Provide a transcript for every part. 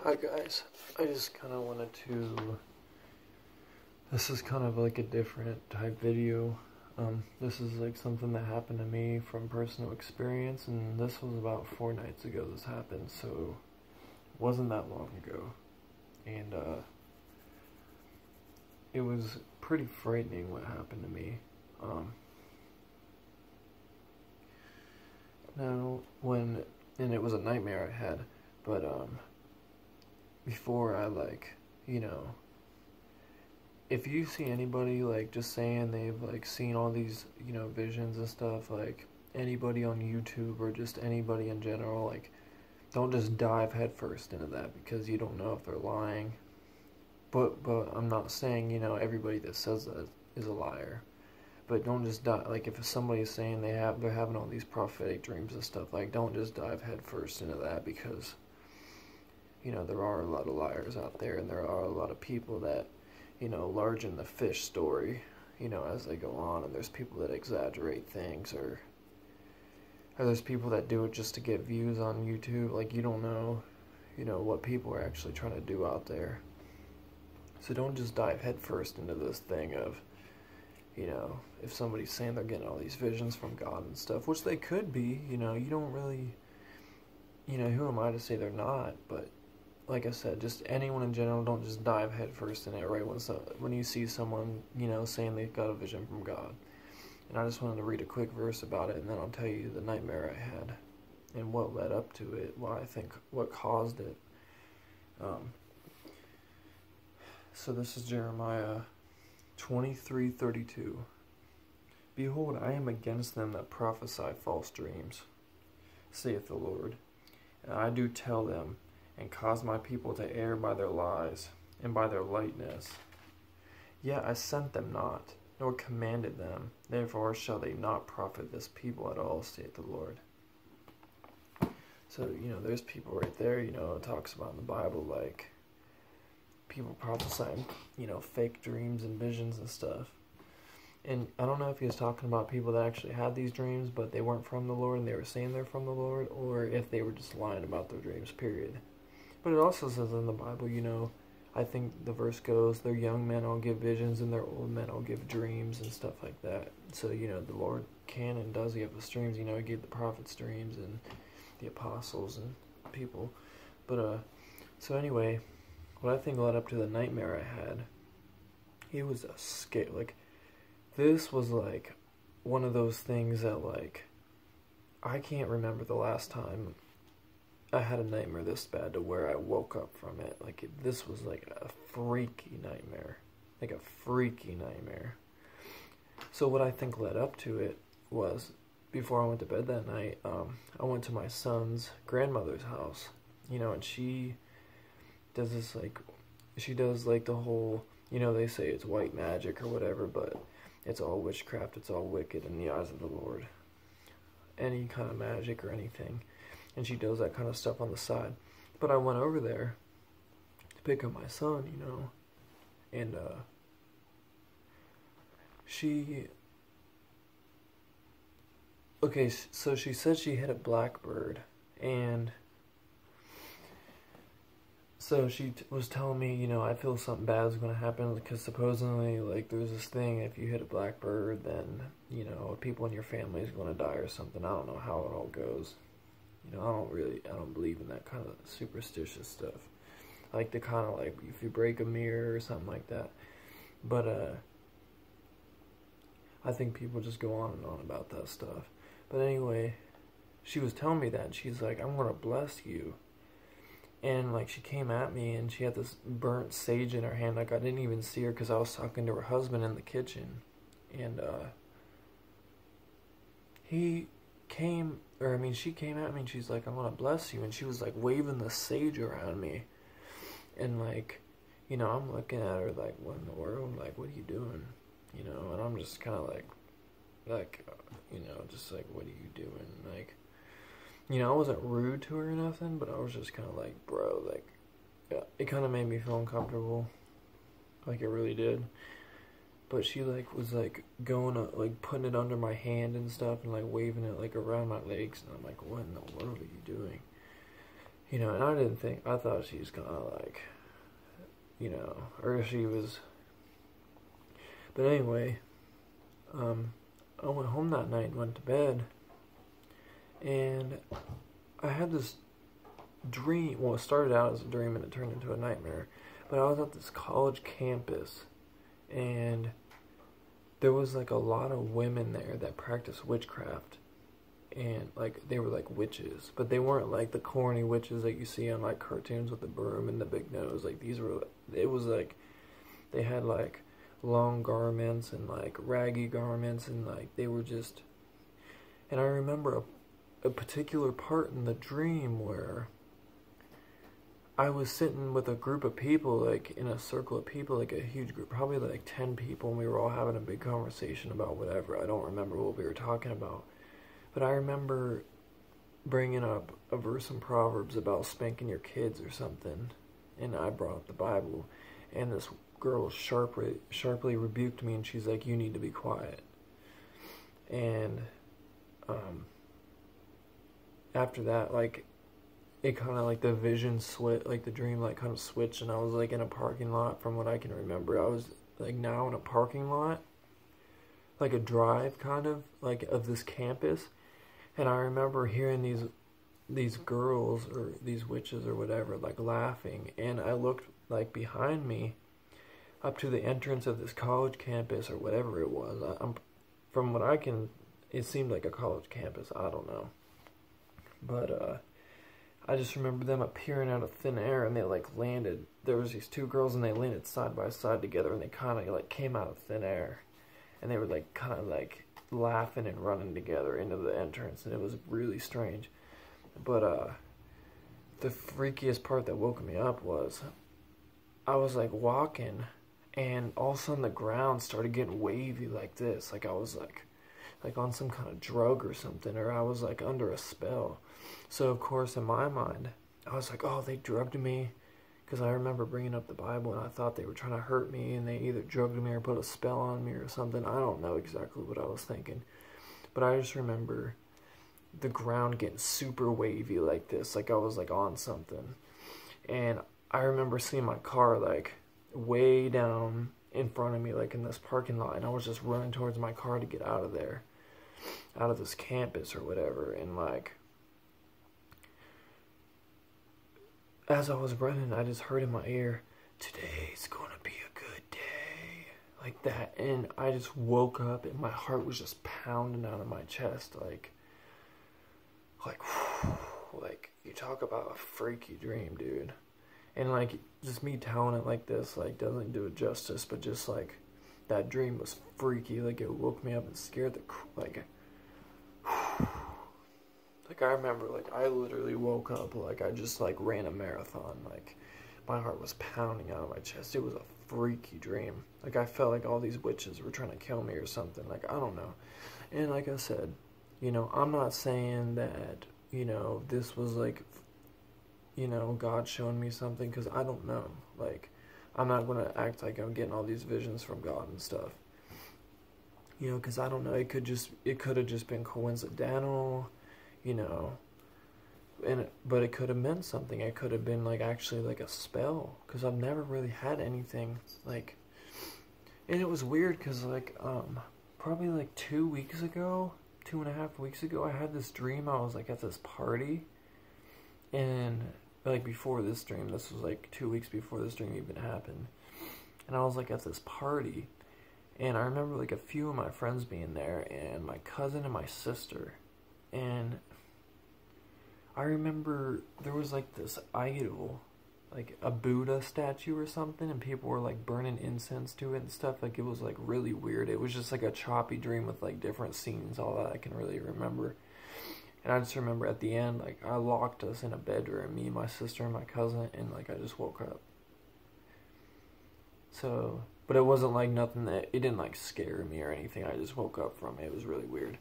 Hi guys, I just kind of wanted to, this is kind of like a different type video. This is like something that happened to me from personal experience, and this was about 4 nights ago this happened, so it wasn't that long ago. And it was pretty frightening what happened to me. And it was a nightmare I had, but before I if you see anybody just saying they've seen all these visions and stuff, anybody on YouTube or just anybody in general, don't just dive headfirst into that, because you don't know if they're lying. But I'm not saying everybody that says that is a liar. But don't just dive, if somebody's saying they're having all these prophetic dreams and stuff, don't just dive headfirst into that, because there are a lot of liars out there, and there are a lot of people that largen the fish story as they go on, and there's people that exaggerate things, or there's people that do it just to get views on YouTube. You don't know what people are actually trying to do out there. So don't just dive headfirst into this thing of if somebody's saying they're getting all these visions from God and stuff, which they could be, you don't really, who am I to say they're not? But like I said, just anyone in general, don't just dive headfirst in it right when you see someone, saying they've got a vision from God. And I just wanted to read a quick verse about it, and then I'll tell you the nightmare I had and what led up to it, why I think what caused it. So this is Jeremiah 23:32. Behold, I am against them that prophesy false dreams, saith the Lord. And I do tell them, and cause my people to err by their lies, and by their lightness. Yet I sent them not, nor commanded them, therefore shall they not profit this people at all, saith the Lord. So, there's people right there, it talks about in the Bible, people prophesying, fake dreams and visions and stuff. And I don't know if he was talking about people that actually had these dreams, but they weren't from the Lord, and they were saying they're from the Lord, or if they were just lying about their dreams, period. But it also says in the Bible, I think the verse goes, their young men will give visions, and their old men will give dreams, and stuff like that. So, the Lord can and does give us dreams. He gave the prophets dreams, and the apostles, and people. But, so anyway, what I think led up to the nightmare I had, it was a scare, this was, one of those things that, I can't remember the last time I had a nightmare this bad to where I woke up from it. This was, a freaky nightmare. A freaky nightmare. So what I think led up to it was, before I went to bed that night, I went to my son's grandmother's house, and she does this, she does, the whole, they say it's white magic or whatever, but it's all witchcraft, it's all wicked in the eyes of the Lord. Any kind of magic or anything. And she does that kind of stuff on the side. But I went over there to pick up my son, and so she said she hit a blackbird, and so she was telling me, I feel something bad is going to happen, because supposedly, there's this thing, if you hit a blackbird, then, people in your family is going to die or something. I don't know how it all goes. I don't believe in that kind of superstitious stuff. The kind of, if you break a mirror or something like that. But, I think people just go on and on about that stuff. But anyway, she was telling me that, and she's like, I'm going to bless you. And, she came at me, and she had this burnt sage in her hand. I didn't even see her, because I was talking to her husband in the kitchen. And, she came at me, and she's like, I want to bless you. And she was, waving the sage around me. And, I'm looking at her, what in the world? What are you doing? And I'm just kind of just what are you doing? I wasn't rude to her or nothing, but I was just kind of bro, yeah, it kind of made me feel uncomfortable. It really did. But she, was, going, putting it under my hand and stuff, and, waving it, around my legs, and I'm like, what in the world are you doing? You know, and I didn't think, I thought she was gonna, like, you know, or she was, but anyway, I went home that night and went to bed, and I had this dream. Well, it started out as a dream and it turned into a nightmare, but I was at this college campus, and there was like a lot of women there that practiced witchcraft, and like they were like witches, but they weren't like the corny witches that you see on like cartoons with the broom and the big nose. Like these were, it was like they had like long garments and like raggy garments, and like they were just, and I remember a particular part in the dream where I was sitting with a group of people, like in a circle of people, like a huge group, probably like 10 people, and we were all having a big conversation about whatever. I don't remember what we were talking about, but I remember bringing up a verse in Proverbs about spanking your kids or something, and I brought up the Bible, and this girl sharply rebuked me, and she's like, "You need to be quiet." And after that, like, it kind of like the vision switched, like the dream like kind of switched, and I was like in a parking lot. From what I can remember, I was like now in a parking lot, like a drive kind of like of this campus, and I remember hearing these girls or these witches or whatever like laughing, and I looked like behind me up to the entrance of this college campus or whatever it was. From what I can, it seemed like a college campus. I don't know, but I just remember them appearing out of thin air, and they like landed. There was these two girls, and they landed side by side together, and they kind of like came out of thin air, and they were like kind of like laughing and running together into the entrance, and it was really strange. But the freakiest part that woke me up was I was like walking, and all of a sudden the ground started getting wavy like this, like I was like on some kind of drug or something, or I was like under a spell. So of course in my mind I was like, oh, they drugged me, because I remember bringing up the Bible, and I thought they were trying to hurt me, and they either drugged me or put a spell on me or something. I don't know exactly what I was thinking, but I just remember the ground getting super wavy like this, like I was like on something. And I remember seeing my car like way down in front of me, like in this parking lot, and I was just running towards my car to get out of there, out of this campus or whatever. And like as I was running, I just heard in my ear, "Today's gonna be a good day," like that. And I just woke up, and my heart was just pounding out of my chest, like like you talk about a freaky dream, dude. And like just me telling it like this like doesn't do it justice, but just like that dream was freaky. Like it woke me up and scared the like I remember like I literally woke up like I just like ran a marathon. Like my heart was pounding out of my chest. It was a freaky dream. Like I felt like all these witches were trying to kill me or something. Like I don't know. And like I said, you know, I'm not saying that, you know, this was like, you know, God showing me something, because I don't know. Like, I'm not going to act like I'm getting all these visions from God and stuff. You know, because I don't know. It could have just been coincidental, you know. But it could have meant something. It could have been like actually like a spell, because I've never really had anything like. And it was weird because like probably like 2 weeks ago, 2.5 weeks ago, I had this dream. I was like at this party, and like before this dream, this was like 2 weeks before this dream even happened, and I was like at this party, and I remember like a few of my friends being there, and my cousin and my sister, and I remember there was like this idol, like a Buddha statue or something, and people were like burning incense to it and stuff. Like it was like really weird. It was just like a choppy dream with like different scenes, all that I can really remember. And I just remember at the end, like I locked us in a bedroom, me, my sister, and my cousin, and like I just woke up. So, but it wasn't like nothing that, it didn't like scare me or anything. I just woke up from it. It was really weird.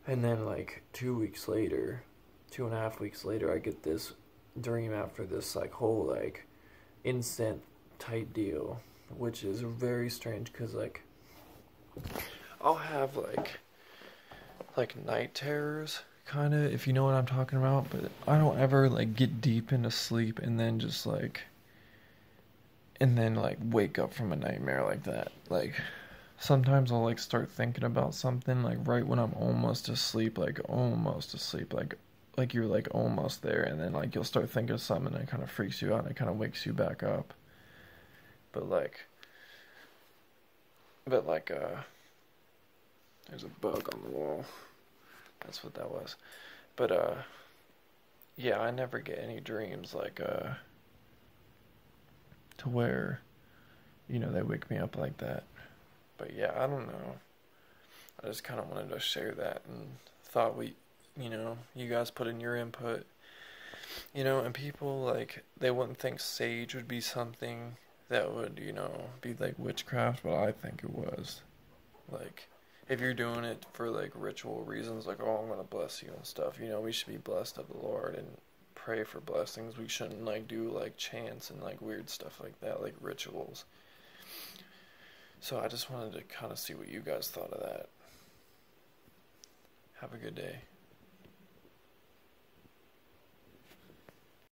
And then like 2 weeks later, 2.5 weeks later, I get this dream after this like whole like incense type deal, which is very strange, because like I'll have like night terrors, kind of, if you know what I'm talking about, but I don't ever, like, get deep into sleep and then just, like, wake up from a nightmare like that. Like, sometimes I'll, like, start thinking about something, like, right when I'm almost asleep, like, you're, like, almost there, and then, like, you'll start thinking of something, and it kind of freaks you out, and it kind of wakes you back up. But, there's a bug on the wall. That's what that was. But, yeah, I never get any dreams, like, to where, they wake me up like that. But, yeah, I don't know. I just kind of wanted to share that and thought you guys put in your input, and people, like, they wouldn't think sage would be something that would, be like witchcraft, but I think it was. Like, if you're doing it for, like, ritual reasons, like, oh, I'm gonna bless you and stuff, we should be blessed of the Lord and pray for blessings. We shouldn't, like, do, like, chants and, like, weird stuff like that, like rituals. So I just wanted to kind of see what you guys thought of that. Have a good day.